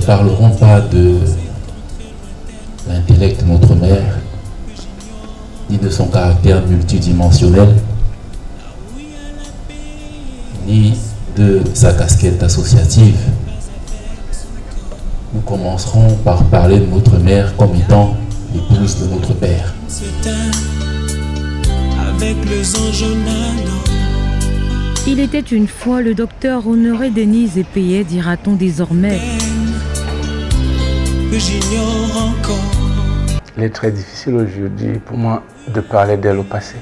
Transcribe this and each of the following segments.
parlerons pas de l'intellect de notre mère, ni de son caractère multidimensionnel, ni de sa casquette associative. Nous commencerons par parler de notre mère comme étant l'épouse de notre père. Il était une fois le docteur Honoré Denise Epeye, dira-t-on désormais. Il est très difficile aujourd'hui pour moi de parler d'elle au passé.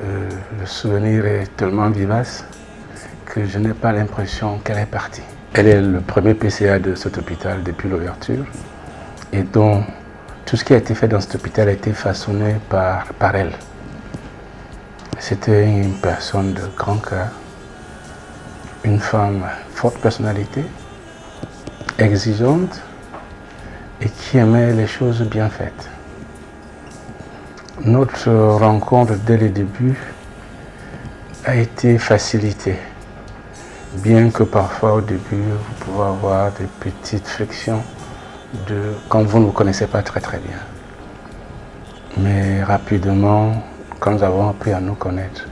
Le souvenir est tellement vivace que je n'ai pas l'impression qu'elle est partie. Elle est le premier PCA de cet hôpital depuis l'ouverture et dont tout ce qui a été fait dans cet hôpital a été façonné par elle. C'était une personne de grand cœur, une femme forte personnalité, exigeante et qui aimait les choses bien faites. Notre rencontre dès le début a été facilitée, bien que parfois au début vous pouvez avoir des petites frictions quand vous ne vous connaissez pas très bien. Mais rapidement, quand nous avons appris à nous connaître,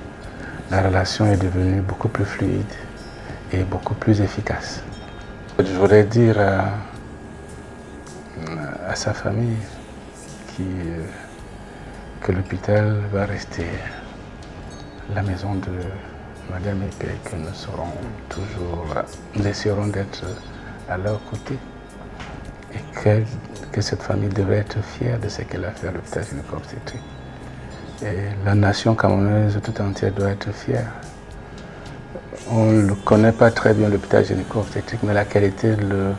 la relation est devenue beaucoup plus fluide et beaucoup plus efficace. Je voudrais dire à sa famille que l'hôpital va rester la maison de Madame Epeye, que nous serons toujours, nous essaierons d'être à leur côté et que cette famille devrait être fière de ce qu'elle a fait à l'hôpital gynéco-obstétrique. Et la nation camerounaise tout entière doit être fière. On ne connaît pas très bien l'hôpital gynéco-obstétrique, mais la qualité de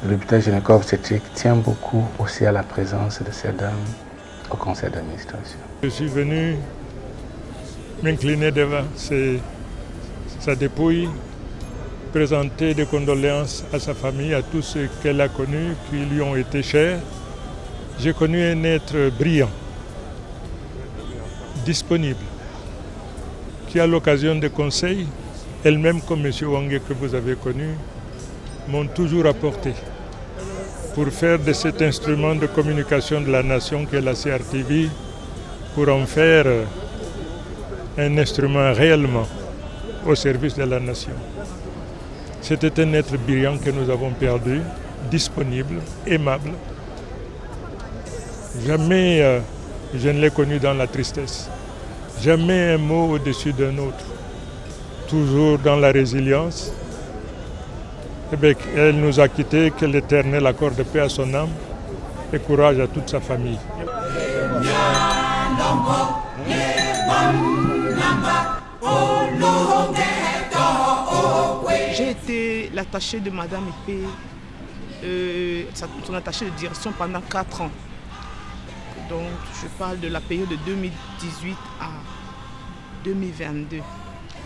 l'hôpital gynéco-obstétrique tient beaucoup aussi à la présence de ces dames au conseil d'administration. Je suis venu m'incliner devant sa dépouille, présenter des condoléances à sa famille, à tous ceux qu'elle a connus, qui lui ont été chers. J'ai connu un être brillant, disponible, qui à l'occasion des conseils, elle-même comme M. Wangé que vous avez connu, m'ont toujours apporté pour faire de cet instrument de communication de la nation qu'est la CRTV, pour en faire un instrument réellement au service de la nation. C'était un être brillant que nous avons perdu, disponible, aimable. Jamais je ne l'ai connu dans la tristesse. Jamais un mot au-dessus d'un autre. Toujours dans la résilience. Eh bien, elle nous a quittés, que l'Éternel accorde paix à son âme et courage à toute sa famille. J'ai été l'attachée de Madame Epeye, son attachée de direction pendant 4 ans. Donc je parle de la période de 2018 à 2022.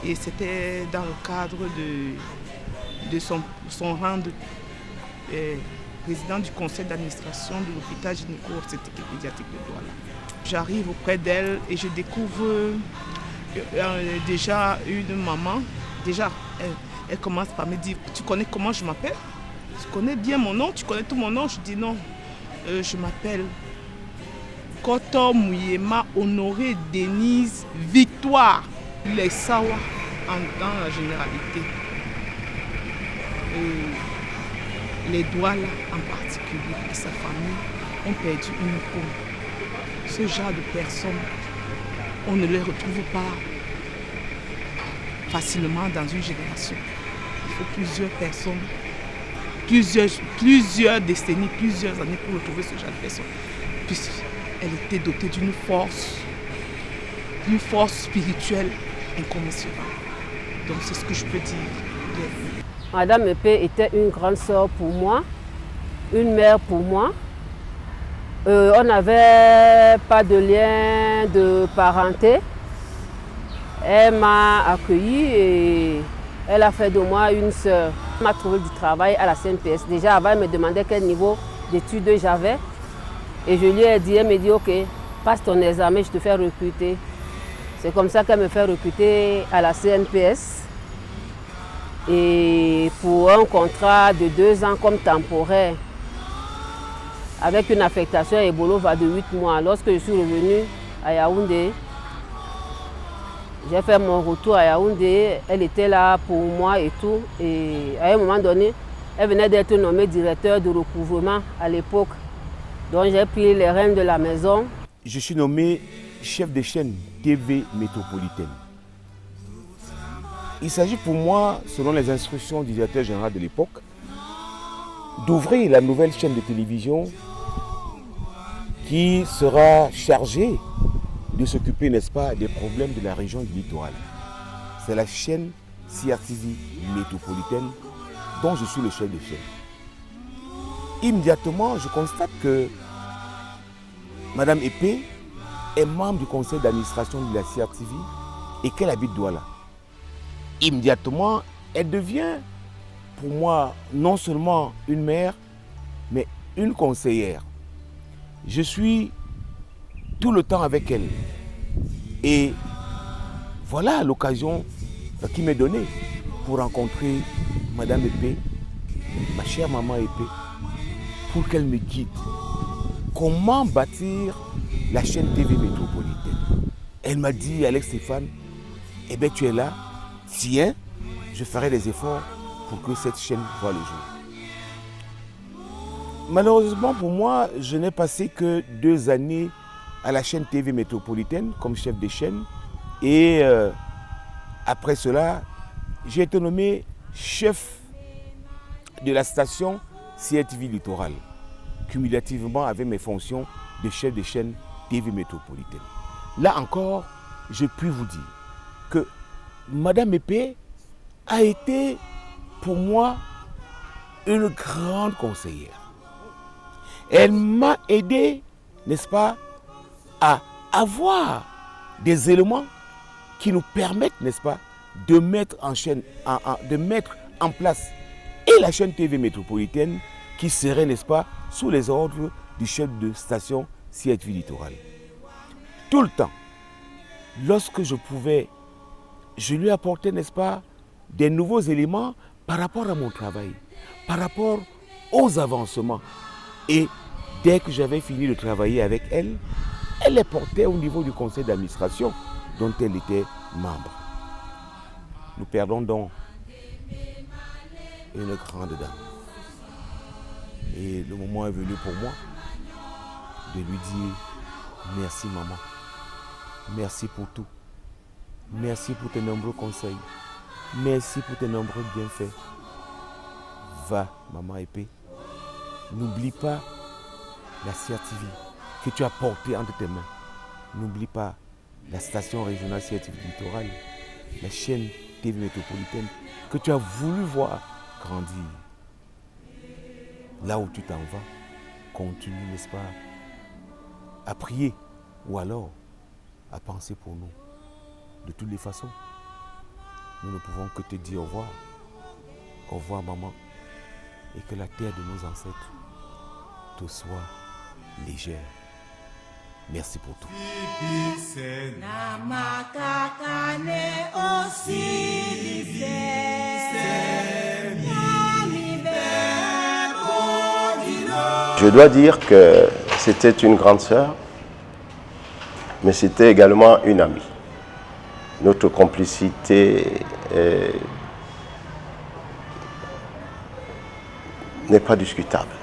Et c'était dans le cadre de son rang de président du conseil d'administration de l'hôpital gynéco-obstétrique et pédiatrique de Douala. J'arrive auprès d'elle et je découvre déjà une maman. Déjà, elle commence par me dire, tu connais comment je m'appelle? Tu connais bien mon nom? Tu connais tout mon nom? Je dis non, je m'appelle Koto Mouyema Honoré Denise Victoire. Les Sawa dans la généralité. Les Douala en particulier et sa famille ont perdu une icône. Ce genre de personnes, on ne les retrouve pas facilement dans une génération. Il faut plusieurs personnes, plusieurs décennies, plusieurs années pour retrouver ce genre de personnes. Puisqu'elle était dotée d'une force spirituelle incommensurable. Donc c'est ce que je peux dire. Madame Epeye était une grande sœur pour moi, une mère pour moi. On n'avait pas de lien de parenté. Elle m'a accueillie et elle a fait de moi une sœur. Elle m'a trouvé du travail à la CNPS. Déjà avant, elle me demandait quel niveau d'études j'avais. Et je lui ai dit, elle me dit, ok, passe ton examen, je te fais recruter. C'est comme ça qu'elle me fait recruter à la CNPS. et pour un contrat de 2 ans comme temporaire, avec une affectation à Ebolova de 8 mois. Lorsque je suis revenue à Yaoundé, j'ai fait mon retour à Yaoundé, elle était là pour moi et tout. Et à un moment donné, elle venait d'être nommée directeur de recouvrement à l'époque. Donc j'ai pris les rênes de la maison. Je suis nommé chef de chaîne TV métropolitaine. Il s'agit pour moi, selon les instructions du directeur général de l'époque, d'ouvrir la nouvelle chaîne de télévision qui sera chargée de s'occuper, n'est-ce pas, des problèmes de la région du littoral. C'est la chaîne CRTV métropolitaine dont je suis le chef de chaîne. Immédiatement, je constate que Madame Épée est membre du conseil d'administration de la CRTV et qu'elle habite Douala. Immédiatement, elle devient pour moi non seulement une mère, mais une conseillère. Je suis tout le temps avec elle. Et voilà l'occasion qui m'est donnée pour rencontrer Madame Épée, ma chère maman Épée, pour qu'elle me guide. Comment bâtir la chaîne TV métropolitaine? Elle m'a dit, Alex Stéphane, eh bien tu es là, tiens, je ferai des efforts pour que cette chaîne voie le jour. Malheureusement pour moi, je n'ai passé que 2 années à la chaîne TV métropolitaine comme chef de chaîne. Et après cela, j'ai été nommé chef de la station CRTV Littoral, cumulativement avec mes fonctions de chef de chaîne TV métropolitaine. Là encore, je puis vous dire que Madame Épée a été pour moi une grande conseillère. Elle m'a aidé, n'est-ce pas, à avoir des éléments qui nous permettent, n'est-ce pas, de mettre en place et la chaîne TV métropolitaine qui serait, n'est-ce pas, sous les ordres du chef de station CRTV Littoral. Tout le temps, lorsque je pouvais, je lui apportais, n'est-ce pas, des nouveaux éléments par rapport à mon travail, par rapport aux avancements. Et dès que j'avais fini de travailler avec elle, elle les portait au niveau du conseil d'administration dont elle était membre. Nous perdons donc une grande dame. Et le moment est venu pour moi de lui dire merci maman, merci pour tout, merci pour tes nombreux conseils, merci pour tes nombreux bienfaits. Va, maman Épée, n'oublie pas la CRTV que tu as portée entre tes mains. N'oublie pas la station régionale CRTV Littoral, la chaîne TV métropolitaine que tu as voulu voir grandir. Là où tu t'en vas, continue, n'est-ce pas, à prier ou alors à penser pour nous. De toutes les façons, nous ne pouvons que te dire au revoir. Au revoir maman. Et que la terre de nos ancêtres te soit légère. Merci pour tout. Je dois dire que c'était une grande sœur, mais c'était également une amie. Notre complicité n'est pas discutable.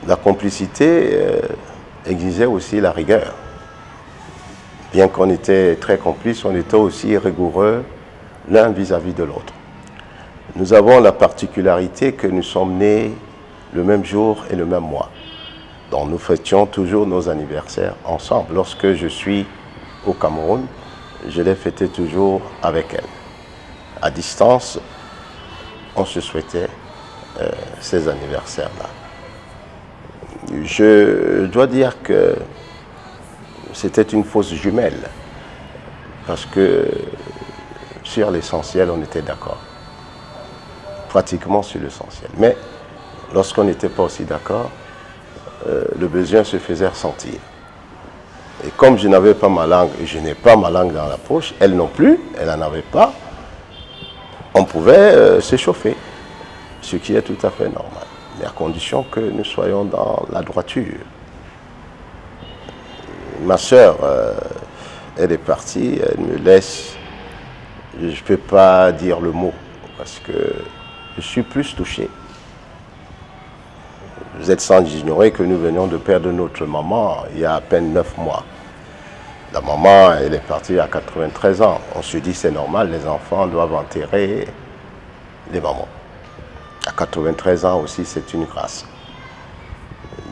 La complicité exigeait aussi la rigueur. Bien qu'on était très complices, on était aussi rigoureux l'un vis-à-vis de l'autre. Nous avons la particularité que nous sommes nés le même jour et le même mois. Donc nous fêtions toujours nos anniversaires ensemble. Lorsque je suis au Cameroun, je les fêtais toujours avec elle. À distance, on se souhaitait ces anniversaires-là. Je dois dire que c'était une fausse jumelle, parce que sur l'essentiel, on était d'accord. Pratiquement sur l'essentiel. Mais lorsqu'on n'était pas aussi d'accord, le besoin se faisait ressentir. Et comme je n'avais pas ma langue, et je n'ai pas ma langue dans la poche, elle non plus, elle n'en avait pas, on pouvait se chauffer, ce qui est tout à fait normal, mais à condition que nous soyons dans la droiture. Ma sœur, elle est partie, elle me laisse, je ne peux pas dire le mot, parce que je suis plus touché. Vous êtes sans ignorer que nous venions de perdre notre maman il y a à peine 9 mois. La maman, elle est partie à 93 ans. On se dit c'est normal, les enfants doivent enterrer les mamans. À 93 ans aussi, c'est une grâce.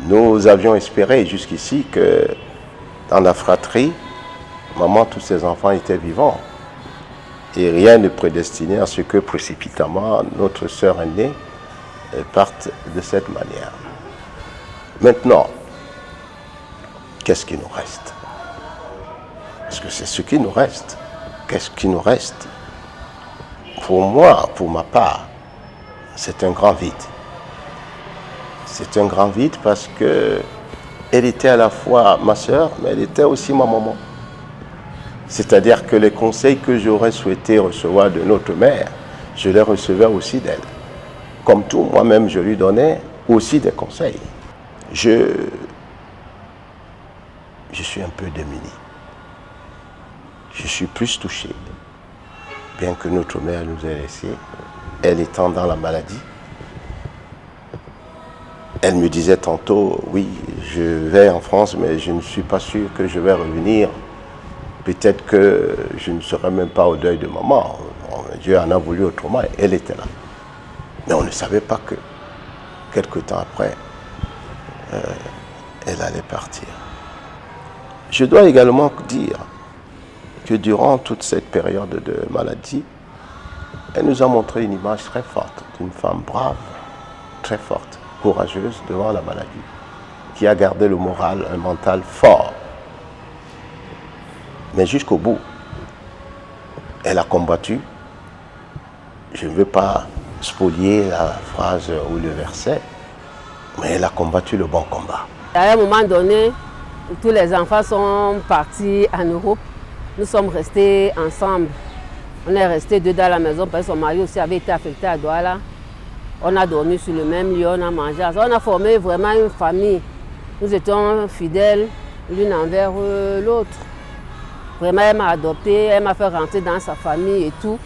Nous avions espéré jusqu'ici que dans la fratrie, maman, tous ses enfants étaient vivants. Et rien ne prédestinait à ce que précipitamment notre sœur aînée parte de cette manière. Maintenant, qu'est-ce qui nous reste? Parce que c'est ce qui nous reste. Qu'est-ce qui nous reste? Pour moi, pour ma part, c'est un grand vide. C'est un grand vide parce que elle était à la fois ma sœur, mais elle était aussi ma maman. C'est-à-dire que les conseils que j'aurais souhaité recevoir de notre mère, je les recevais aussi d'elle. Comme tout, moi-même, je lui donnais aussi des conseils. Je suis un peu démuni. Je suis plus touché, bien que notre mère nous ait laissés, elle étant dans la maladie. Elle me disait tantôt, oui, je vais en France, mais je ne suis pas sûr que je vais revenir. Peut-être que je ne serai même pas au deuil de maman. Dieu en a voulu autrement, elle était là. Mais on ne savait pas que, quelque temps après, elle allait partir. Je dois également dire que durant toute cette période de maladie, elle nous a montré une image très forte d'une femme brave, très forte, courageuse devant la maladie, qui a gardé le moral, un mental fort. Mais jusqu'au bout, elle a combattu. Je ne veux pas spolier la phrase ou le verset, mais elle a combattu le bon combat. À un moment donné, tous les enfants sont partis en Europe. Nous sommes restés ensemble. On est restés deux dans la maison parce que son mari aussi avait été affecté à Douala. On a dormi sur le même lit, on a mangé. On a formé vraiment une famille. Nous étions fidèles l'une envers l'autre. Vraiment, elle m'a adopté, elle m'a fait rentrer dans sa famille et tout.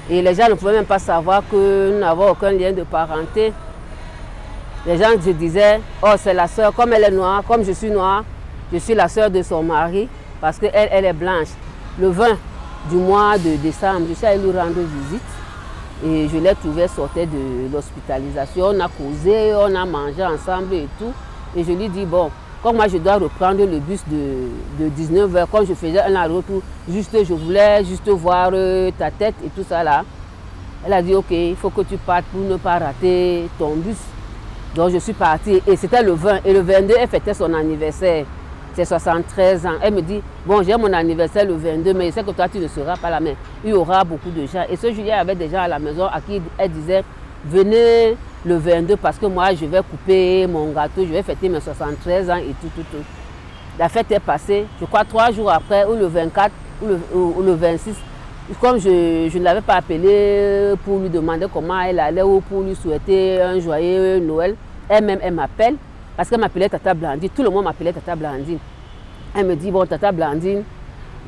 Et les gens ne pouvaient même pas savoir que nous n'avons aucun lien de parenté. Les gens se disaient, oh c'est la sœur, comme elle est noire, comme je suis noire, je suis la sœur de son mari, parce qu'elle elle est blanche. Le 20 du mois de décembre, je suis allée lui rendre visite. Et je l'ai trouvée sortie de l'hospitalisation. On a causé, on a mangé ensemble et tout. Et je lui dis, bon, comme moi je dois reprendre le bus de 19h, comme je faisais un aller-retour, je voulais juste voir ta tête et tout ça là. Elle a dit, ok, il faut que tu partes pour ne pas rater ton bus. Donc je suis partie et c'était le 20. Et le 22, elle fêtait son anniversaire. C'est 73 ans. Elle me dit, bon, j'ai mon anniversaire le 22, mais je sais que toi, tu ne seras pas là, mais il y aura beaucoup de gens. Et ce jour, il y avait des gens à la maison à qui elle disait, venez le 22 parce que moi, je vais couper mon gâteau, je vais fêter mes 73 ans et tout. La fête est passée, je crois 3 jours après, ou le 24, ou le 26. Comme je ne l'avais pas appelé pour lui demander comment elle allait ou pour lui souhaiter un joyeux Noël, elle-même, elle m'appelle. Parce qu'elle m'appelait Tata Blandine, tout le monde m'appelait Tata Blandine. Elle me dit, bon Tata Blandine,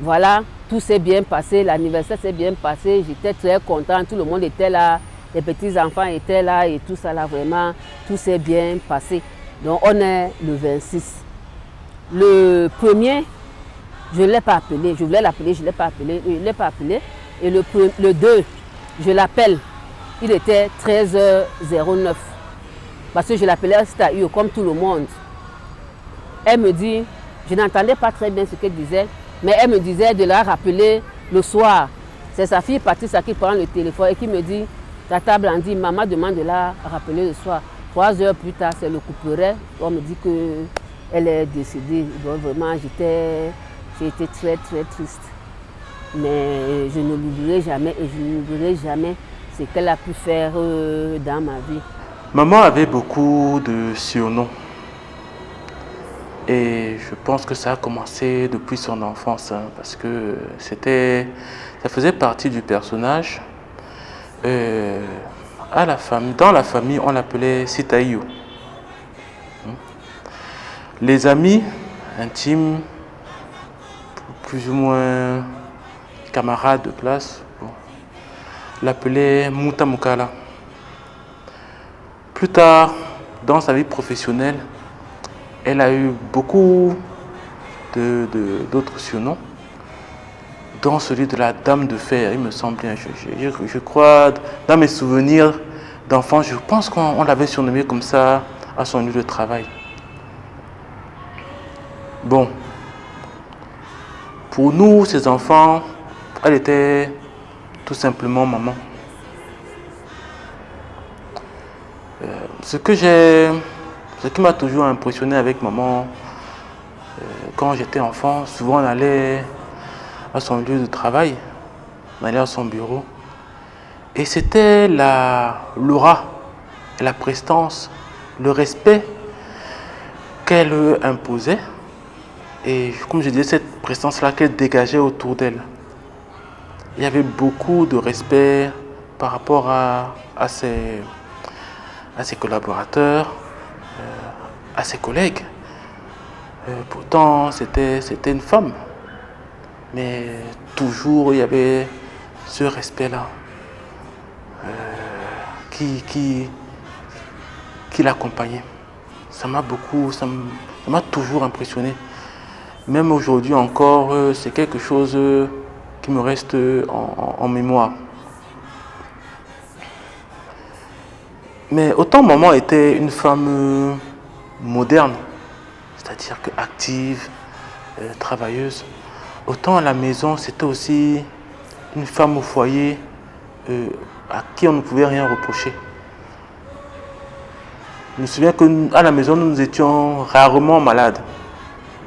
voilà, tout s'est bien passé, l'anniversaire s'est bien passé, j'étais très contente, tout le monde était là, les petits-enfants étaient là et tout ça là, vraiment, tout s'est bien passé. Donc on est le 26. Le premier, je ne l'ai pas appelé, je voulais l'appeler, je ne l'ai pas appelé. Et le 2, je l'appelle, il était 13h09. Parce que je l'appelais Staïo comme tout le monde. Elle me dit, je n'entendais pas très bien ce qu'elle disait, mais elle me disait de la rappeler le soir. C'est sa fille Patricia qui prend le téléphone et qui me dit, Tata Blandine, maman demande de la rappeler le soir. 3 heures plus tard, c'est le couperet. On me dit qu'elle est décédée. Donc vraiment, j'ai été très très triste. Mais je ne l'oublierai jamais et je n'oublierai jamais ce qu'elle a pu faire dans ma vie. Maman avait beaucoup de surnoms et je pense que ça a commencé depuis son enfance parce que ça faisait partie du personnage. dans la famille, on l'appelait Sitaïo. Les amis intimes, plus ou moins camarades de classe, l'appelaient Mouta Moukala. Plus tard, dans sa vie professionnelle, elle a eu beaucoup d'autres surnoms, dont celui de la Dame de Fer, il me semble bien. Je crois, dans mes souvenirs d'enfant, je pense qu'on l'avait surnommée comme ça à son lieu de travail. Bon, pour nous, ces enfants, elle était tout simplement maman. Ce qui m'a toujours impressionné avec maman, quand j'étais enfant, souvent on allait à son lieu de travail, on allait à son bureau, et c'était l'aura, la prestance, le respect qu'elle imposait, et comme je disais, cette prestance-là qu'elle dégageait autour d'elle. Il y avait beaucoup de respect par rapport à ses collaborateurs, à ses collègues. Pourtant, c'était une femme. Mais toujours, il y avait ce respect-là qui l'accompagnait. Ça m'a toujours impressionné. Même aujourd'hui encore, c'est quelque chose qui me reste en mémoire. Mais autant maman était une femme moderne, c'est-à-dire que active, travailleuse, autant à la maison c'était aussi une femme au foyer à qui on ne pouvait rien reprocher. Je me souviens qu'à la maison nous étions rarement malades,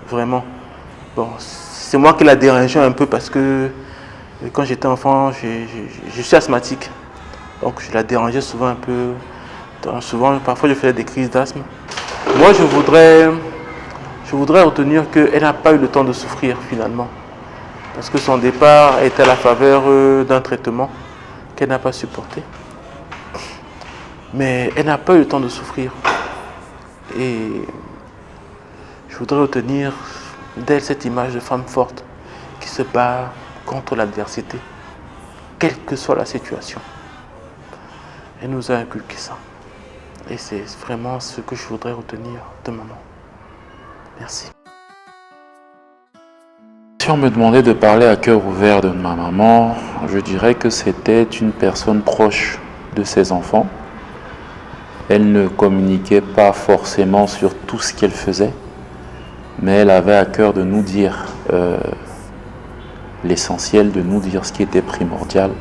vraiment. Bon, c'est moi qui la dérangeais un peu parce que quand j'étais enfant, je suis asthmatique, donc je la dérangeais souvent un peu. Parfois je faisais des crises d'asthme. Moi je voudrais retenir qu'elle n'a pas eu le temps de souffrir finalement. Parce que son départ était à la faveur d'un traitement qu'elle n'a pas supporté. Mais elle n'a pas eu le temps de souffrir. Et je voudrais retenir d'elle cette image de femme forte qui se bat contre l'adversité, quelle que soit la situation. Elle nous a inculqué ça. Et c'est vraiment ce que je voudrais retenir de maman. Merci. Si on me demandait de parler à cœur ouvert de ma maman, je dirais que c'était une personne proche de ses enfants. Elle ne communiquait pas forcément sur tout ce qu'elle faisait, mais elle avait à cœur de nous dire l'essentiel, de nous dire ce qui était primordial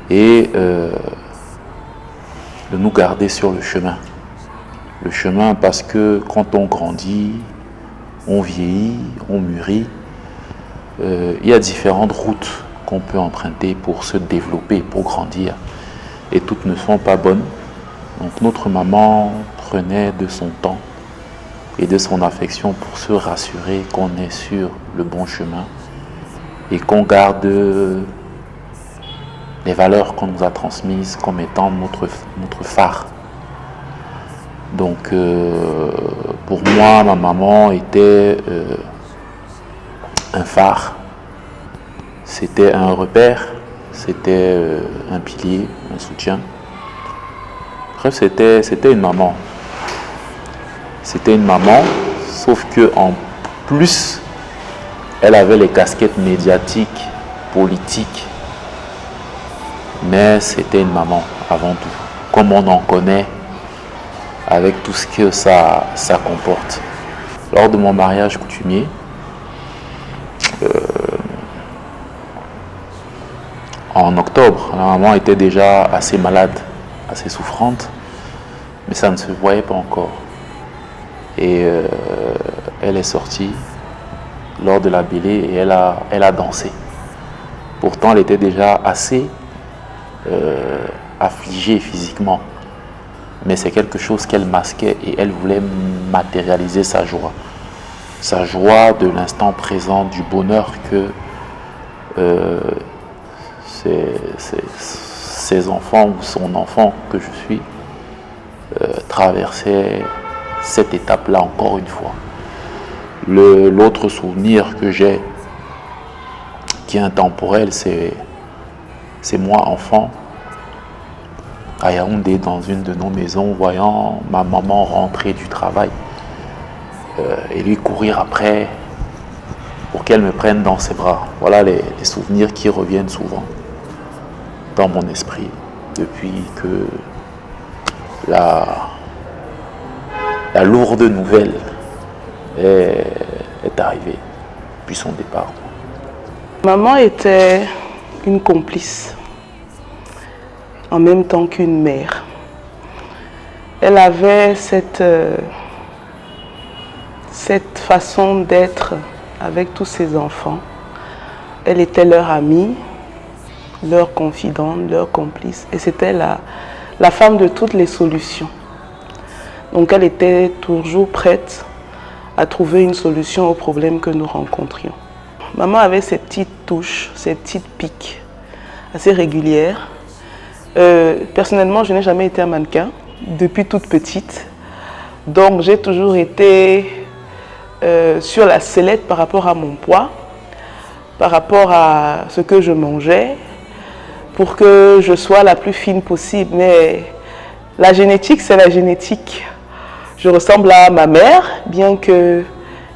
et de nous garder sur le chemin. Le chemin parce que quand on grandit, on vieillit, on mûrit, il y a différentes routes qu'on peut emprunter pour se développer, pour grandir. Et toutes ne sont pas bonnes. Donc notre maman prenait de son temps et de son affection pour se rassurer qu'on est sur le bon chemin et qu'on garde les valeurs qu'on nous a transmises comme étant notre phare. Donc pour moi, ma maman était un phare, c'était un repère, c'était un pilier, un soutien. Bref, c'était une maman. C'était une maman, sauf que en plus, elle avait les casquettes médiatiques, politiques. Mais c'était une maman avant tout, comme on en connaît, avec tout ce que ça comporte. Lors de mon mariage coutumier, en octobre, la maman était déjà assez malade, assez souffrante, mais ça ne se voyait pas encore. Et elle est sortie lors de la bêlée et elle a dansé. Pourtant, elle était déjà assez affligée physiquement. Mais c'est quelque chose qu'elle masquait et elle voulait matérialiser sa joie. Sa joie de l'instant présent, du bonheur que ses enfants ou son enfant que je suis traverser cette étape-là encore une fois. L'autre souvenir que j'ai, qui est intemporel, c'est moi enfant, à Yaoundé, dans une de nos maisons, voyant ma maman rentrer du travail et lui courir après pour qu'elle me prenne dans ses bras. Voilà les souvenirs qui reviennent souvent dans mon esprit depuis que la lourde nouvelle est arrivée depuis son départ. Maman était une complice, en même temps qu'une mère. Elle avait cette façon d'être avec tous ses enfants. Elle était leur amie, leur confidente, leur complice. Et c'était la femme de toutes les solutions. Donc elle était toujours prête à trouver une solution aux problèmes que nous rencontrions. Maman avait ces petites touches, ces petites piques assez régulières. Personnellement, je n'ai jamais été un mannequin depuis toute petite. Donc j'ai toujours été sur la sellette par rapport à mon poids, par rapport à ce que je mangeais, pour que je sois la plus fine possible. Mais la génétique, c'est la génétique. Je ressemble à ma mère, bien qu'elle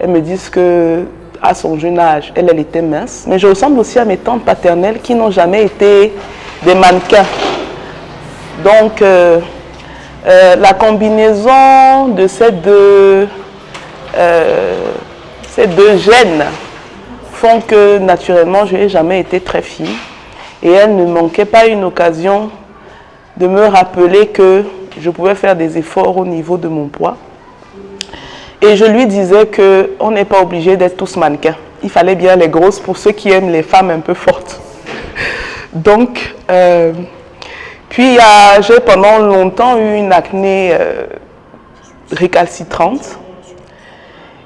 me dise qu'à son jeune âge, elle était mince. Mais je ressemble aussi à mes tantes paternelles qui n'ont jamais été des mannequins. Donc, la combinaison de ces deux gènes font que naturellement, je n'ai jamais été très fine. Et elle ne manquait pas une occasion de me rappeler que je pouvais faire des efforts au niveau de mon poids. Et je lui disais qu'on n'est pas obligé d'être tous mannequins. Il fallait bien les grosses pour ceux qui aiment les femmes un peu fortes. Donc, puis j'ai pendant longtemps eu une acné récalcitrante.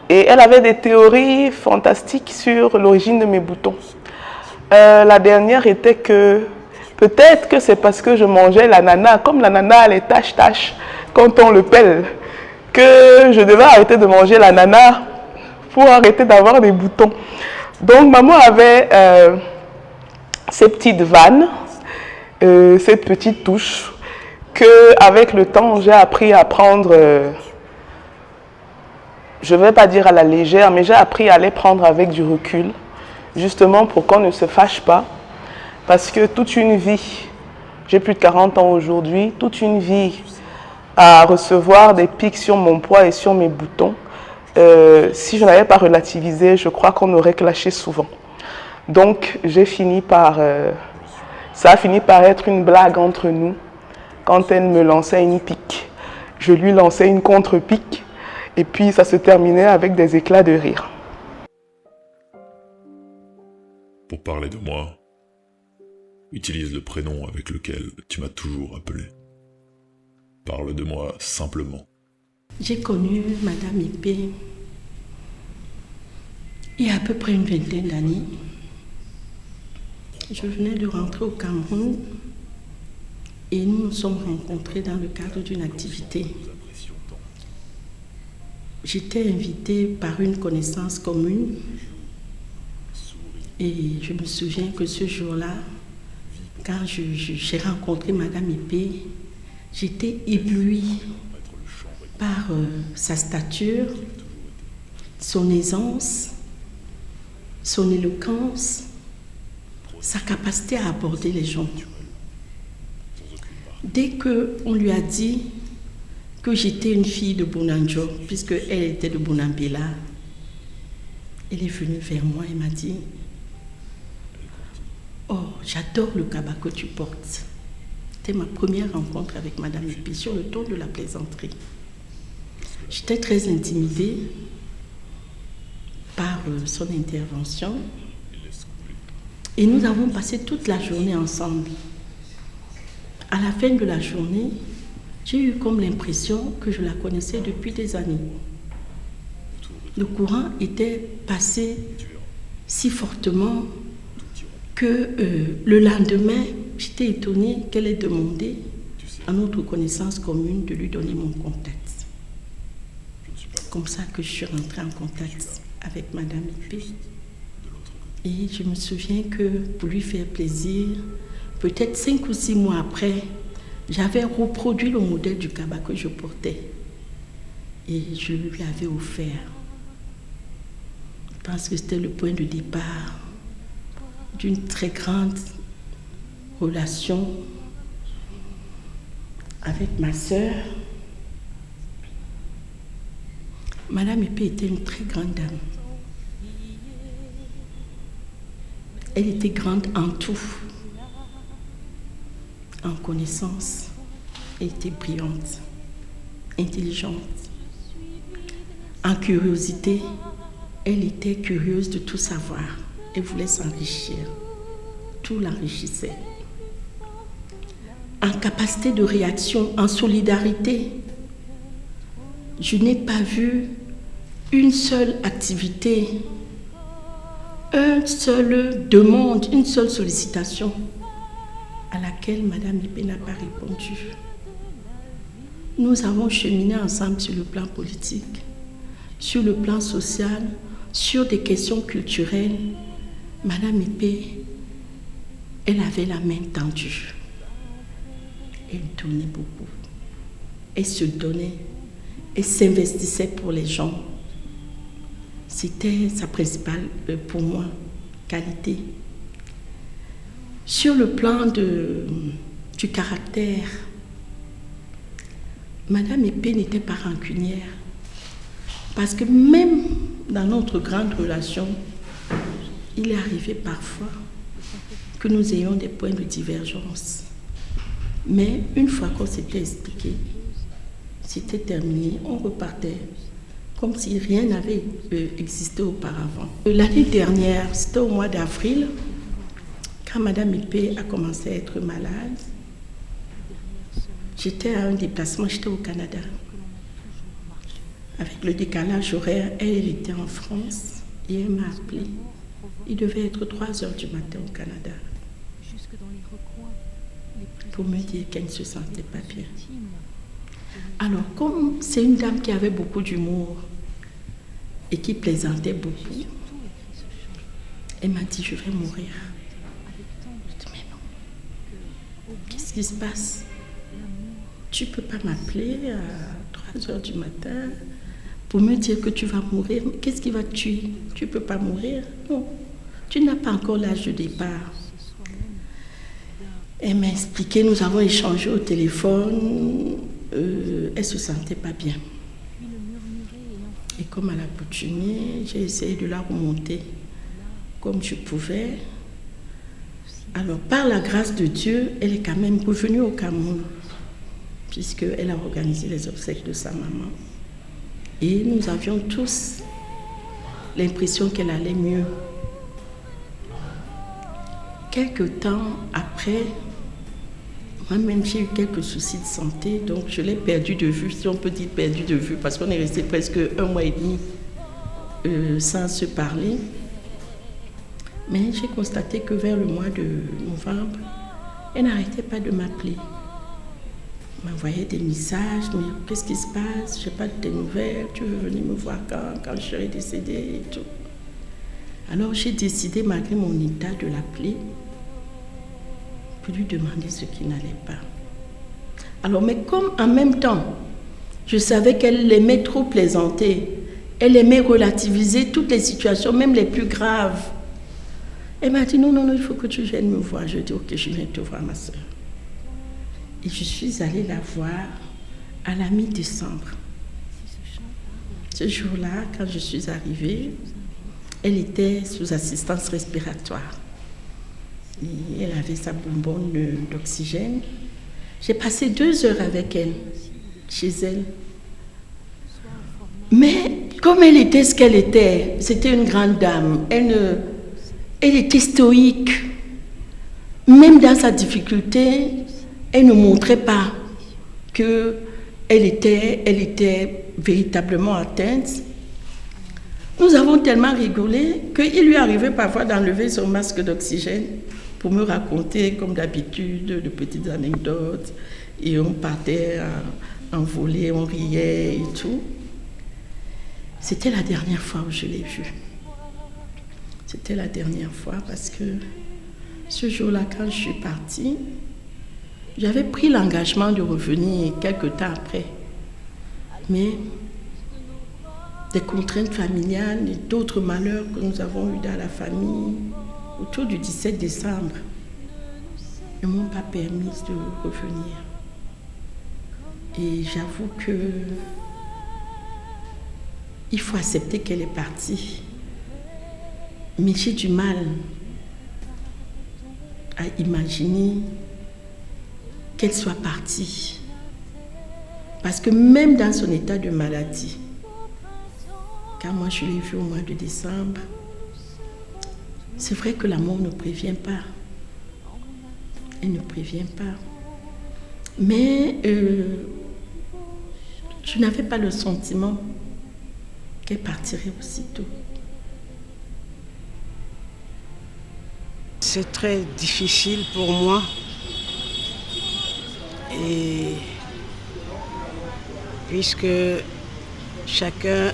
Et elle avait des théories fantastiques sur l'origine de mes boutons. La dernière était que peut-être que c'est parce que je mangeais l'ananas, comme l'ananas a les taches quand on le pèle, que je devais arrêter de manger l'ananas pour arrêter d'avoir des boutons. Donc maman avait ces petites vannes, ces petites touches, qu'avec le temps j'ai appris à prendre, je ne vais pas dire à la légère, mais j'ai appris à les prendre avec du recul, justement pour qu'on ne se fâche pas. Parce que toute une vie, j'ai plus de 40 ans aujourd'hui, toute une vie à recevoir des pics sur mon poids et sur mes boutons, si je n'avais pas relativisé, je crois qu'on aurait clashé souvent. Donc j'ai fini par, ça a fini par être une blague entre nous. Quand elle me lançait une pique, je lui lançais une contre-pique et puis ça se terminait avec des éclats de rire. Pour parler de moi, utilise le prénom avec lequel tu m'as toujours appelé. Parle de moi simplement. J'ai connu Madame Ipé il y a à peu près une vingtaine d'années. Je venais de rentrer au Cameroun et nous nous sommes rencontrés dans le cadre d'une activité. J'étais invitée par une connaissance commune et je me souviens que ce jour-là, quand j'ai rencontré Madame Ipé, j'étais éblouie par sa stature, son aisance, son éloquence, sa capacité à aborder les gens. Dès qu'on lui a dit que j'étais une fille de Bonanjo, puisqu'elle était de Bonambela, elle est venue vers moi et m'a dit « Oh, j'adore le cabas que tu portes. » C'était ma première rencontre avec Madame Ipé sur le ton de la plaisanterie. J'étais très intimidée par son intervention et nous avons passé toute la journée ensemble. À la fin de la journée, j'ai eu comme l'impression que je la connaissais depuis des années. Le courant était passé si fortement que le lendemain, j'étais étonnée qu'elle ait demandé à notre connaissance commune de lui donner mon contact. Comme ça que je suis rentrée en contact avec Madame Ipé. Et je me souviens que pour lui faire plaisir, peut-être 5 ou 6 mois après, j'avais reproduit le modèle du cabas que je portais. Et je lui avais offert. Je pense que c'était le point de départ d'une très grande relation avec ma sœur. Madame Ipé était une très grande dame. Elle était grande en tout. En connaissance, elle était brillante, intelligente. En curiosité, elle était curieuse de tout savoir. Elle voulait s'enrichir. Tout l'enrichissait. En capacité de réaction, en solidarité, je n'ai pas vu une seule activité, une seule demande, une seule sollicitation à laquelle Madame Ipé n'a pas répondu. Nous avons cheminé ensemble sur le plan politique, sur le plan social, sur des questions culturelles. Madame Ipé, elle avait la main tendue. Elle donnait beaucoup. Elle se donnait. Elle s'investissait pour les gens. C'était sa principale, pour moi, qualité. Sur le plan du caractère, Madame Ipé n'était pas rancunière. Parce que même dans notre grande relation, il est arrivé parfois que nous ayons des points de divergence. Mais une fois qu'on s'était expliqué, c'était terminé, on repartait comme si rien n'avait existé auparavant. L'année dernière, c'était au mois d'avril, quand Madame Ipé a commencé à être malade, j'étais à un déplacement, j'étais au Canada. Avec le décalage horaire, elle était en France et elle m'a appelé. Il devait être 3h du matin au Canada pour me dire qu'elle ne se sentait pas bien. Alors, comme c'est une dame qui avait beaucoup d'humour et qui plaisantait beaucoup, elle m'a dit, je vais mourir. Je dis, mais non, qu'est-ce qui se passe? Tu ne peux pas m'appeler à 3h du matin pour me dire que tu vas mourir. Qu'est-ce qui va te tuer? Tu ne peux pas mourir? Non, tu n'as pas encore l'âge de départ. Elle m'a expliqué, nous avons échangé au téléphone, elle ne se sentait pas bien. Et comme à l'accoutumée, j'ai essayé de la remonter comme je pouvais. Alors, par la grâce de Dieu, elle est quand même revenue au Cameroun, puisqu'elle a organisé les obsèques de sa maman. Et nous avions tous l'impression qu'elle allait mieux. Quelque temps après, moi-même j'ai eu quelques soucis de santé, donc je l'ai perdu de vue, si on peut dire perdu de vue, parce qu'on est resté presque 1 mois et demi sans se parler. Mais j'ai constaté que vers le mois de novembre, elle n'arrêtait pas de m'appeler. Elle m'envoyait des messages, mais qu'est-ce qui se passe? Je n'ai pas de tes nouvelles, tu veux venir me voir quand je serai décédée et tout. Alors j'ai décidé, malgré mon état, de l'appeler pour lui demander ce qui n'allait pas. Alors, mais comme en même temps, je savais qu'elle aimait trop plaisanter, elle aimait relativiser toutes les situations, même les plus graves. Elle m'a dit, non, non, non, il faut que tu viennes me voir. Je dis, ok, je viens te voir, ma soeur. Et je suis allée la voir à la mi-décembre. Ce jour-là, quand je suis arrivée, elle était sous assistance respiratoire. Et elle avait sa bonbonne d'oxygène. J'ai passé 2 heures avec elle, chez elle. Mais comme elle était ce qu'elle était, c'était une grande dame. Elle était stoïque. Même dans sa difficulté, elle ne montrait pas qu'elle était véritablement atteinte. Nous avons tellement rigolé qu'il lui arrivait parfois d'enlever son masque d'oxygène pour me raconter, comme d'habitude, de petites anecdotes. Et on partait en volée, on riait et tout. C'était la dernière fois où je l'ai vu. C'était la dernière fois parce que ce jour-là, quand je suis partie, j'avais pris l'engagement de revenir quelques temps après. Mais des contraintes familiales et d'autres malheurs que nous avons eus dans la famille autour du 17 décembre ne m'ont pas permis de revenir. Et j'avoue que il faut accepter qu'elle est partie. Mais j'ai du mal à imaginer qu'elle soit partie. Parce que même dans son état de maladie, quand moi je l'ai vue au mois de décembre, c'est vrai que la mort ne prévient pas. Elle ne prévient pas. Mais je n'avais pas le sentiment qu'elle partirait aussitôt. C'est très difficile pour moi. Et puisque chacun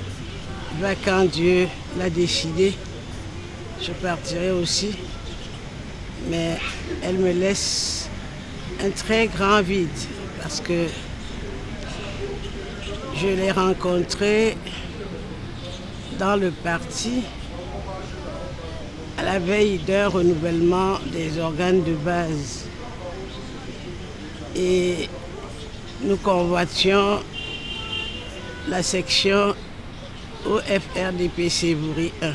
va quand Dieu l'a décidé, je partirai aussi. Mais elle me laisse un très grand vide parce que je l'ai rencontrée dans le parti à la veille d'un renouvellement des organes de base. Et nous convoitions la section OFRDP Sévoury 1.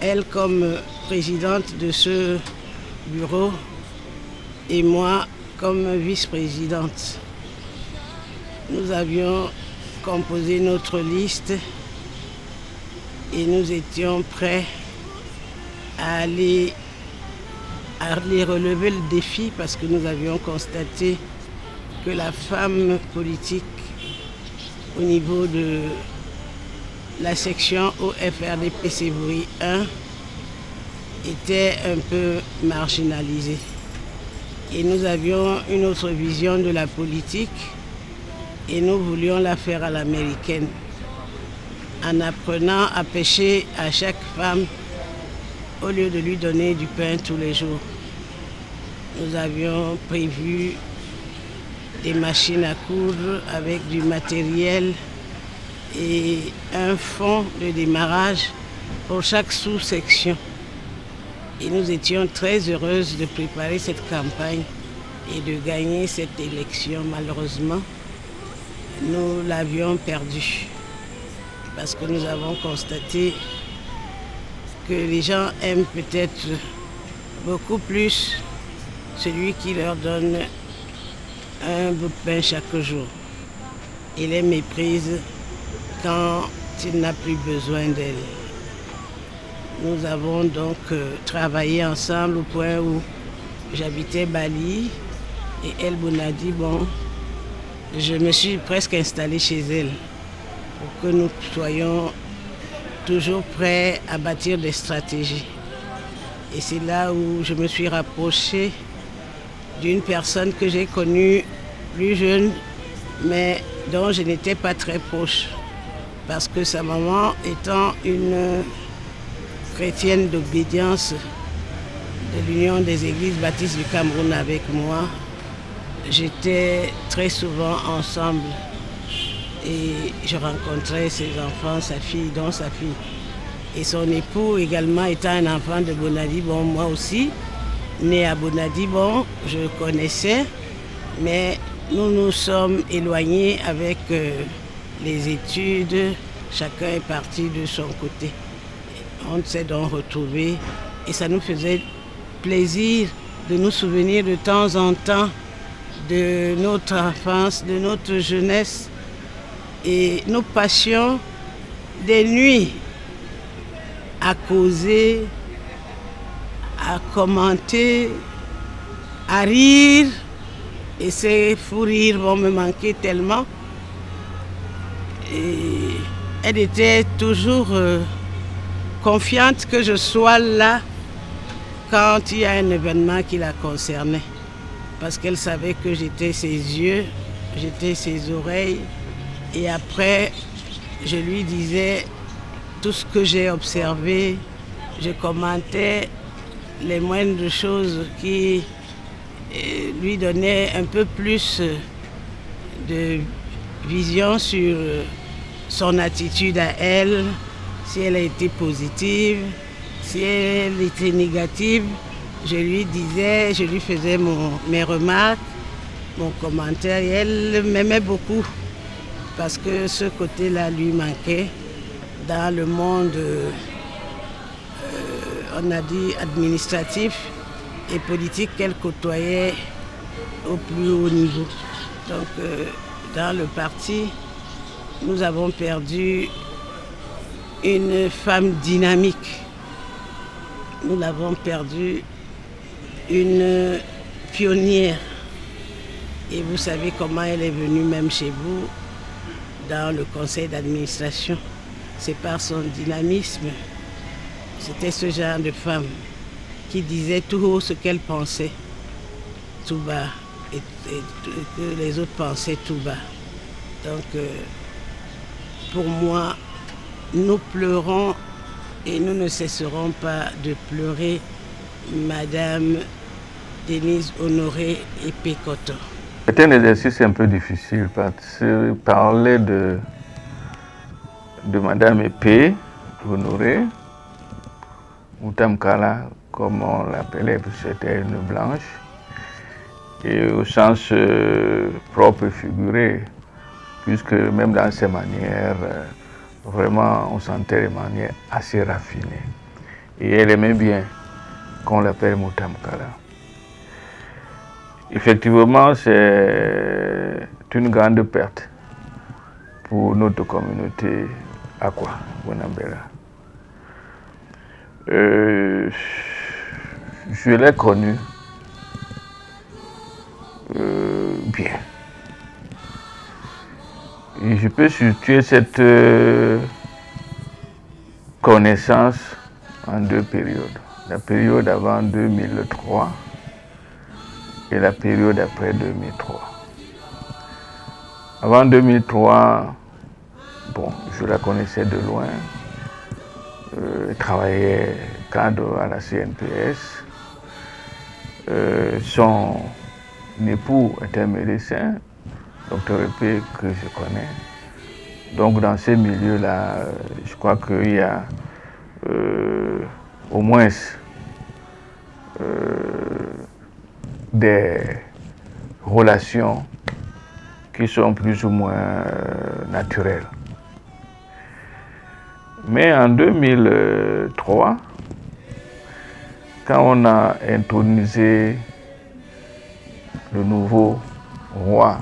Elle comme présidente de ce bureau et moi comme vice-présidente. Nous avions composé notre liste et nous étions prêts à aller relever le défi parce que nous avions constaté que la femme politique au niveau de la section OFRDP Sévoury 1 était un peu marginalisée. Et nous avions une autre vision de la politique et nous voulions la faire à l'américaine, en apprenant à pêcher à chaque femme au lieu de lui donner du pain tous les jours. Nous avions prévu des machines à coudre avec du matériel et un fonds de démarrage pour chaque sous-section. Et nous étions très heureuses de préparer cette campagne et de gagner cette élection. Malheureusement, nous l'avions perdue parce que nous avons constaté que les gens aiment peut-être beaucoup plus celui qui leur donne un bout de pain chaque jour et les méprise quand il n'a plus besoin d'elle. Nous avons donc travaillé ensemble au point où j'habitais Bali et elle, Bonadi, bon, je me suis presque installée chez elle pour que nous soyons toujours prêts à bâtir des stratégies. Et c'est là où je me suis rapprochée d'une personne que j'ai connue plus jeune, mais dont je n'étais pas très proche. Parce que sa maman étant une chrétienne d'obédience de l'Union des Églises Baptistes du Cameroun avec moi, j'étais très souvent ensemble et je rencontrais ses enfants, sa fille, dont sa fille. Et son époux également étant un enfant de Bonadi, bon, moi aussi, né à Bonadi, bon, je connaissais, mais nous nous sommes éloignés avec les études, chacun est parti de son côté. On s'est donc retrouvés et ça nous faisait plaisir de nous souvenir de temps en temps de notre enfance, de notre jeunesse et nos passions des nuits à causer, à commenter, à rire. Et ces fous rires vont me manquer tellement. Et elle était toujours confiante que je sois là quand il y a un événement qui la concernait. Parce qu'elle savait que j'étais ses yeux, j'étais ses oreilles. Et après, je lui disais tout ce que j'ai observé. Je commentais les moindres choses qui lui donnaient un peu plus de vision sur son attitude à elle, si elle a été positive, si elle était négative. Je lui disais, je lui faisais mes remarques, mon commentaire, et elle m'aimait beaucoup parce que ce côté-là lui manquait dans le monde, on a dit, administratif et politique qu'elle côtoyait au plus haut niveau. Donc, dans le parti, nous avons perdu une femme dynamique. Nous l'avons perdue une pionnière. Et vous savez comment elle est venue même chez vous, dans le conseil d'administration. C'est par son dynamisme. C'était ce genre de femme qui disait tout haut ce qu'elle pensait, tout bas, et que les autres pensaient tout bas. Donc, pour moi, nous pleurons et nous ne cesserons pas de pleurer Madame Denise Honoré Epé-Koto. C'est un exercice un peu difficile parce que parler de Madame Epé Honoré, ou Tamkala, comme on l'appelait, c'était une blanche, et au sens propre et figuré, puisque même dans ses manières, vraiment on sentait des manières assez raffinées. Et elle aimait bien qu'on l'appelle Mutamkala. Effectivement, c'est une grande perte pour notre communauté Akwa, Bonambela. Je l'ai connue bien. Et je peux situer cette connaissance en deux périodes. La période avant 2003 et la période après 2003. Avant 2003, bon, je la connaissais de loin. Elle travaillait cadre à la CNPS. Son époux était médecin, docteur Epé, que je connais. Donc dans ces milieux-là, je crois qu'il y a au moins des relations qui sont plus ou moins naturelles. Mais en 2003, quand on a intronisé le nouveau roi,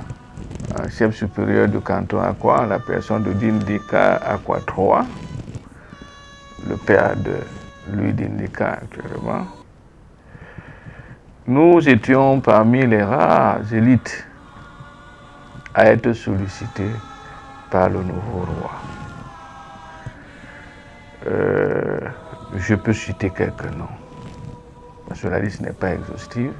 chef supérieur du canton Akwa, la personne de Dindika Akwa III, le père de Louis Dindika actuellement, nous étions parmi les rares élites à être sollicités par le nouveau roi. Je peux citer quelques noms, parce que la liste n'est pas exhaustive,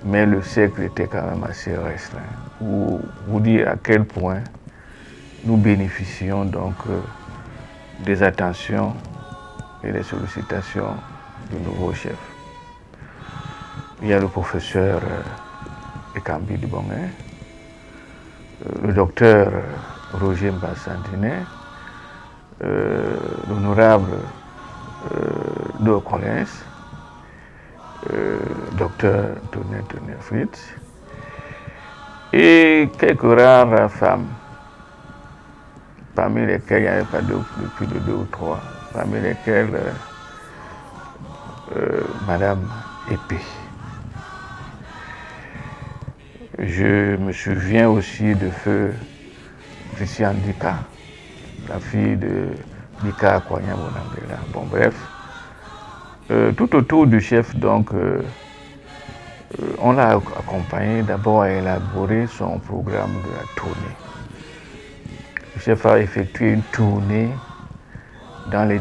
mais le cercle était quand même assez restreint, pour vous dire à quel point nous bénéficions donc des attentions et des sollicitations du nouveau chef. Il y a le professeur Ekambi Dibongé, le docteur Roger Mbassandiné, l'honorable Noah Collins, docteur Tony Fritz, et quelques rares femmes, parmi lesquelles il n'y avait pas plus de 2 ou 3, parmi lesquelles Madame Epé. Je me souviens aussi de feu Christian Dika, la fille de Dika Akwanya Bonambela. Bon, bref, tout autour du chef, donc, on l'a accompagné d'abord à élaborer son programme de la tournée. Le chef a effectué une tournée dans les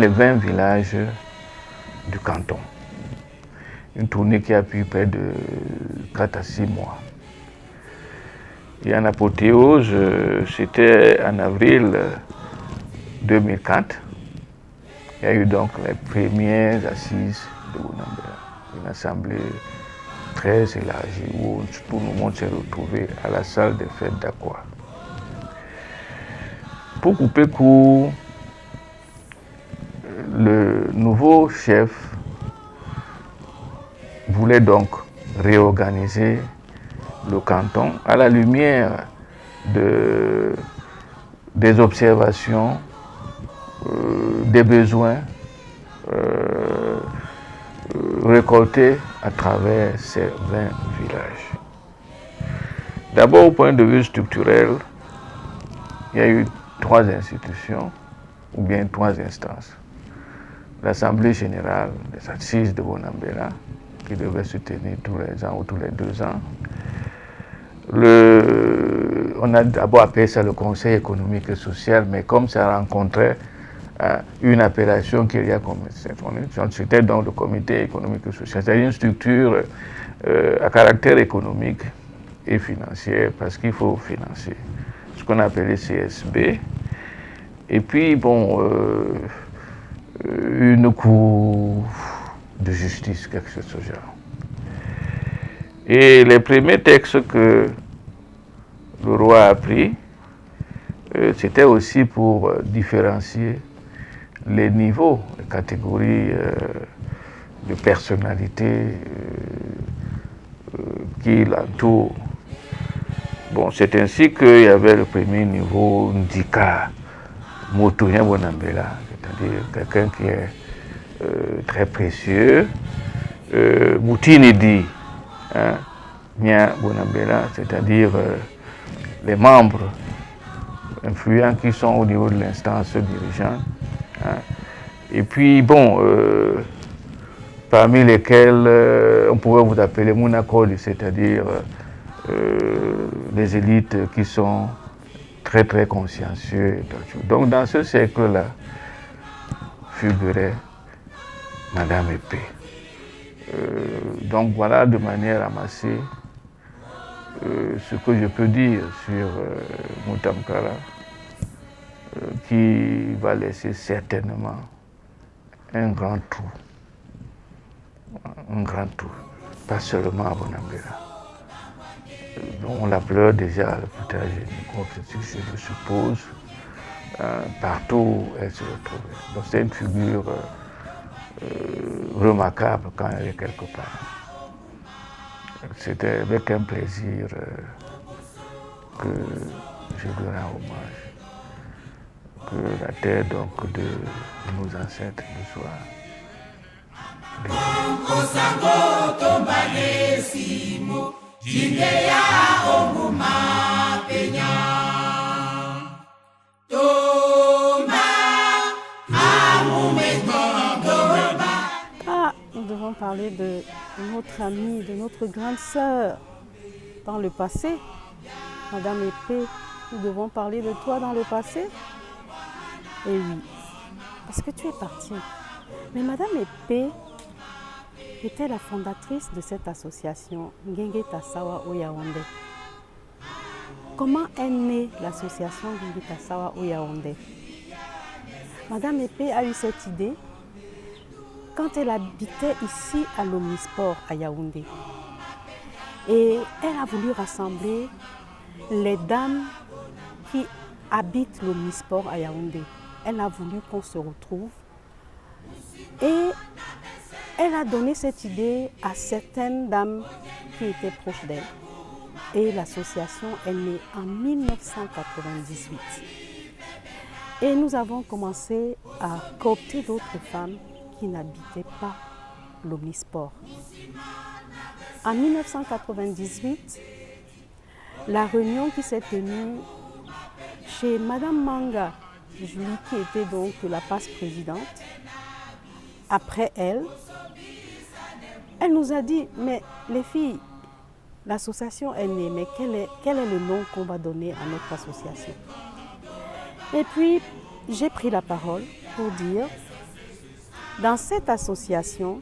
20 villages du canton. Une tournée qui a pris près de 4 à 6 mois. Et en apothéose, c'était en avril 2004. Il y a eu donc les premières assises de Bounambela, une assemblée très élargie où tout le monde s'est retrouvé à la salle des fêtes d'Akwa. Pour couper court, le nouveau chef voulait donc réorganiser le canton à la lumière des observations, des besoins récoltés à travers ces 20 villages. D'abord, au point de vue structurel, il y a eu 3 institutions, ou bien 3 instances. L'Assemblée générale des assises de Bounambela, qui devait se tenir tous les ans ou tous les 2 ans. On a d'abord appelé ça le Conseil économique et social, mais comme ça rencontrait une appellation qu'il y a comme c'était donc le Comité économique et social, c'est une structure à caractère économique et financier, parce qu'il faut financer ce qu'on appelait CSB. Et puis, bon, une cour de justice, quelque chose de ce genre. Et les premiers textes que le roi a pris, c'était aussi pour différencier les niveaux, les catégories de personnalité qui l'entourent. Bon, c'est ainsi qu'il y avait le premier niveau, Ndika Motoya Bounambela, c'est-à-dire quelqu'un qui est très précieux. Moutinidi, Nya Bounambela, c'est-à-dire les membres influents qui sont au niveau de l'instance dirigeante. Et puis, bon, parmi lesquels on pourrait vous appeler Mounakoli, c'est-à-dire les élites qui sont très très consciencieux. Donc dans ce cercle-là figurait Madame Épée. Donc voilà de manière amassée ce que je peux dire sur Moutamkara, qui va laisser certainement un grand trou, pas seulement à Bounambela. On la pleure déjà à l'hôpital génico-obstétrique, je le suppose, partout où elle se retrouvait. Donc c'est une figure remarquable quand elle est quelque part. C'était avec un plaisir que je lui rends hommage. Que la terre donc de nos ancêtres nous soit nous devons parler de notre amie, de notre grande sœur dans le passé. Madame Épée, nous devons parler de toi dans le passé. Et oui, parce que tu es partie. Mais Madame Épée était la fondatrice de cette association Ngenge Tasawa au Yaoundé. Comment est née l'association Ngenge Tasawa au Yaoundé? Madame Épée a eu cette idée quand elle habitait ici à l'Omnisport à Yaoundé. Et elle a voulu rassembler les dames qui habitent l'Omnisport à Yaoundé. Elle a voulu qu'on se retrouve et elle a donné cette idée à certaines dames qui étaient proches d'elle. Et l'association est née en 1998. Et nous avons commencé à coopter d'autres femmes qui n'habitaient pas l'Omnisport. En 1998, la réunion qui s'est tenue chez Madame Manga, Julie, qui était donc la passe-présidente, après elle nous a dit, mais les filles, l'association est née, mais quel est le nom qu'on va donner à notre association? Et puis, j'ai pris la parole pour dire, Dans cette association,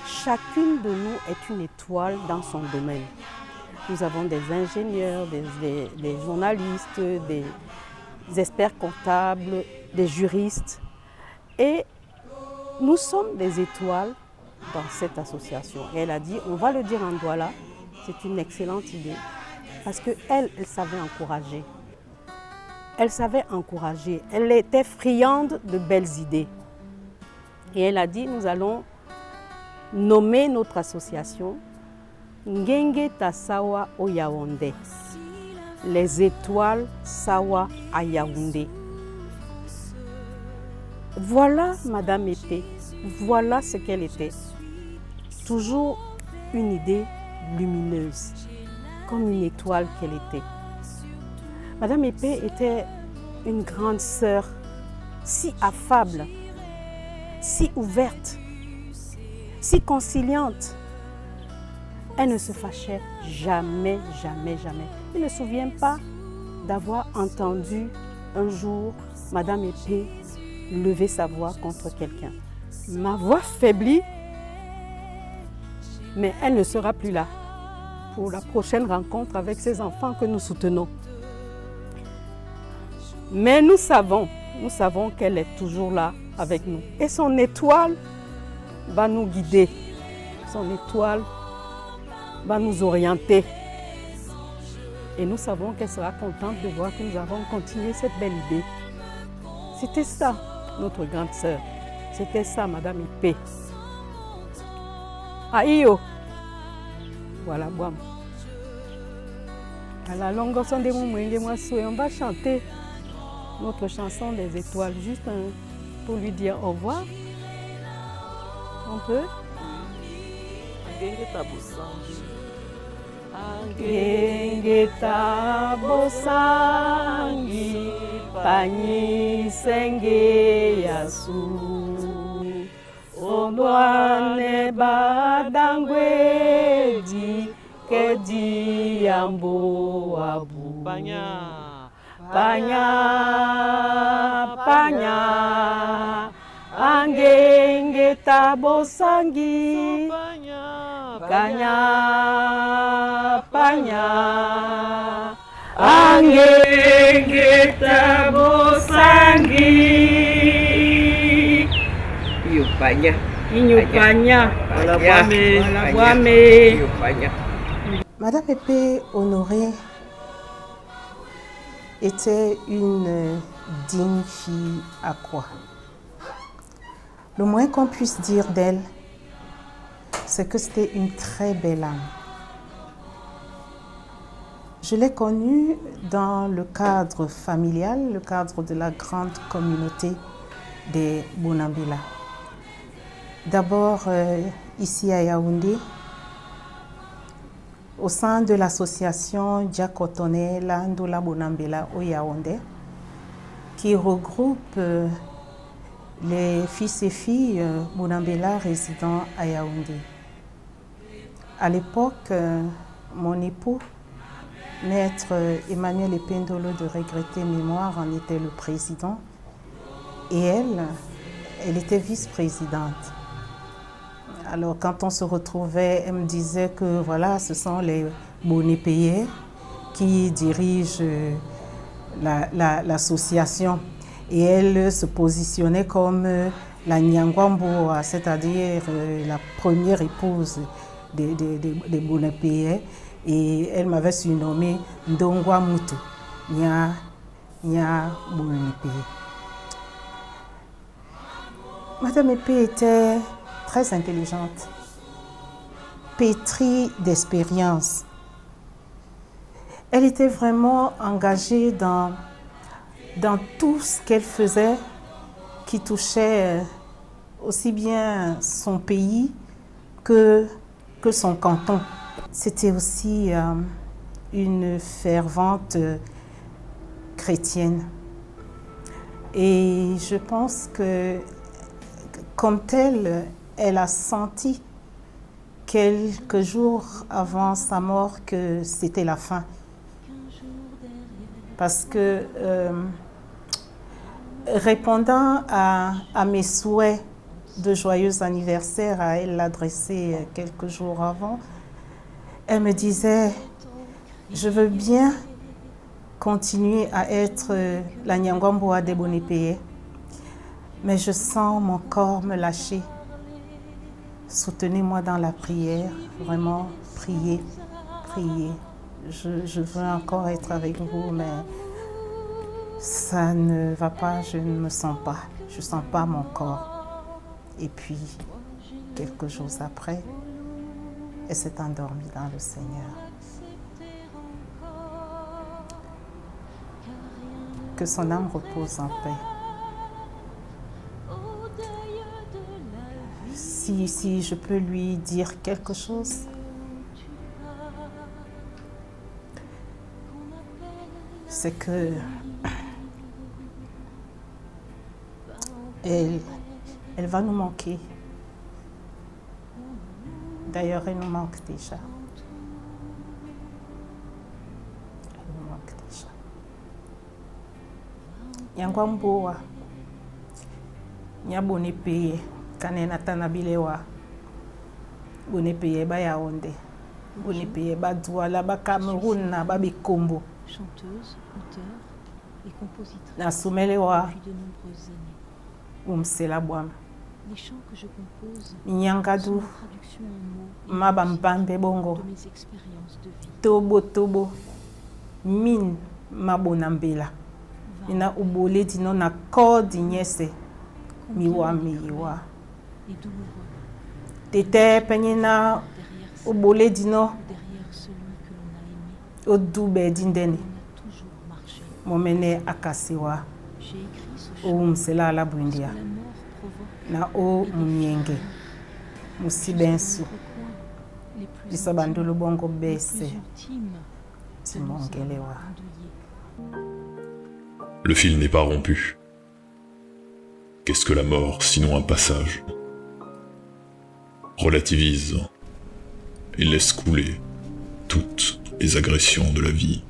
chacune de nous est une étoile dans son domaine. Nous avons des ingénieurs, des journalistes, des experts comptables, des juristes. Et nous sommes des étoiles dans cette association. Et elle a dit, on va le dire en Douala, c'est une excellente idée. Parce qu'elle savait encourager. Elle savait encourager. Elle était friande de belles idées. Et elle a dit, nous allons nommer notre association Ngenge Tasawa au Yaoundé. Les étoiles Sawa à Yaoundé. Voilà Madame Épée, voilà ce qu'elle était. Toujours une idée lumineuse, comme une étoile qu'elle était. Madame Épée était une grande sœur, si affable, si ouverte, si conciliante. Elle ne se fâchait jamais, jamais, jamais. Je ne me souviens pas d'avoir entendu un jour Madame Épée lever sa voix contre quelqu'un. Ma voix faiblit, mais elle ne sera plus là pour la prochaine rencontre avec ses enfants que nous soutenons. Mais nous savons qu'elle est toujours là avec nous. Et son étoile va nous guider. Son étoile va nous orienter. Et nous savons qu'elle sera contente de voir que nous avons continué cette belle idée. C'était ça, notre grande sœur. C'était ça, Madame Ipé. Aïe! Voilà, Boam. À la longue, on va chanter notre chanson des étoiles, juste pour lui dire au revoir. On peut? Angenge tabosangi panyi senge yasu onwane badangwe di kedi ambo abu panya angenge tabosangi panya angenge tabosangi inyupanya wame. Madame Épée Honorée était une digne fille à quoi? Le moins qu'on puisse dire d'elle, c'est que c'était une très belle âme. Je l'ai connue dans le cadre familial, le cadre de la grande communauté des Bonambela. D'abord ici à Yaoundé, au sein de l'association Diakotone Landola Bonambela au Yaoundé, qui regroupe les fils et filles Bonambela résidant à Yaoundé. À l'époque, mon époux, maître Emmanuel Ependolo de regrettée mémoire, en était le président. Et elle était vice-présidente. Alors quand on se retrouvait, elle me disait que voilà, ce sont les Bonépéais qui dirigent l'association. Et elle se positionnait comme la Nyangwambo, c'est-à-dire la première épouse des Bonépéais. Et elle m'avait surnommé Ndongwa Mutu, Nya Bonépéais. Madame Épée était très intelligente, pétrie d'expérience. Elle était vraiment engagée dans tout ce qu'elle faisait qui touchait aussi bien son pays que son canton. C'était aussi une fervente chrétienne. Et je pense que, comme telle, elle a senti quelques jours avant sa mort que c'était la fin. Parce que Répondant à mes souhaits de joyeux anniversaire à elle adressé quelques jours avant, elle me disait « Je veux bien continuer à être la Nyangwamboa de Bonépéé, mais je sens mon corps me lâcher. Soutenez-moi dans la prière, vraiment, priez, priez. Je veux encore être avec vous, mais ça ne va pas, je ne me sens pas. Je ne sens pas mon corps. » Et puis, quelques jours après, elle s'est endormie dans le Seigneur. Que son âme repose en paix. Si je peux lui dire quelque chose, c'est que elle va nous manquer. D'ailleurs, elle nous manque déjà. Elle nous manque déjà. Nyangwamboa, Bonépéé, Kanena Tanabilewa, Bonépéé ba Yaoundé, Bonépéé ba Douala, ba Cameroun, ba Bikombo. Chanteuse, auteure et compositrice Na Soumelewa, depuis de nombreuses années. Umsela Boam. Les chants que je compose Nyangadou, sont la traduction en mots Mabambambe Bongo, de mes expériences de vie. Tobo Tobo, Min Mabonambela. Ina ubole dino na kodi nyese miwa miwa. Et douloureux Tete penyina ubole dino derrière celui que l'on a aimé. Odube dindeni. On a toujours marché. Momene akasiwa. J'ai écrit ce chant Umsela la bundia. parce que la mort provoque Na o munyenge. Musibensu. les plus Disabandulu bongo intimes, bese. les plus ultimes Timongelewa. Le fil n'est pas rompu. Qu'est-ce que la mort, sinon un passage? Relativise et laisse couler toutes les agressions de la vie.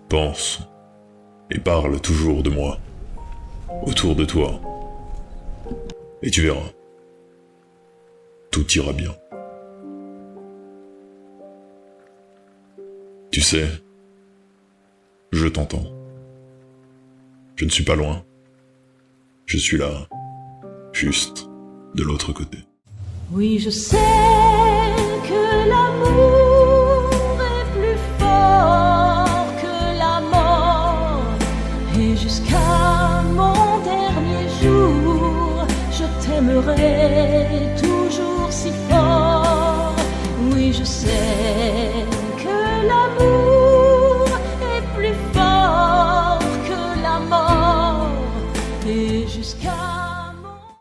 Pense et parle toujours de moi, autour de toi, et tu verras, tout ira bien. Tu sais, je t'entends. Je ne suis pas loin. Je suis là, juste de l'autre côté. Oui, je sais que l'amour est plus fort que la mort. Et jusqu'à mon dernier jour, je t'aimerai toujours si fort. Oui, je sais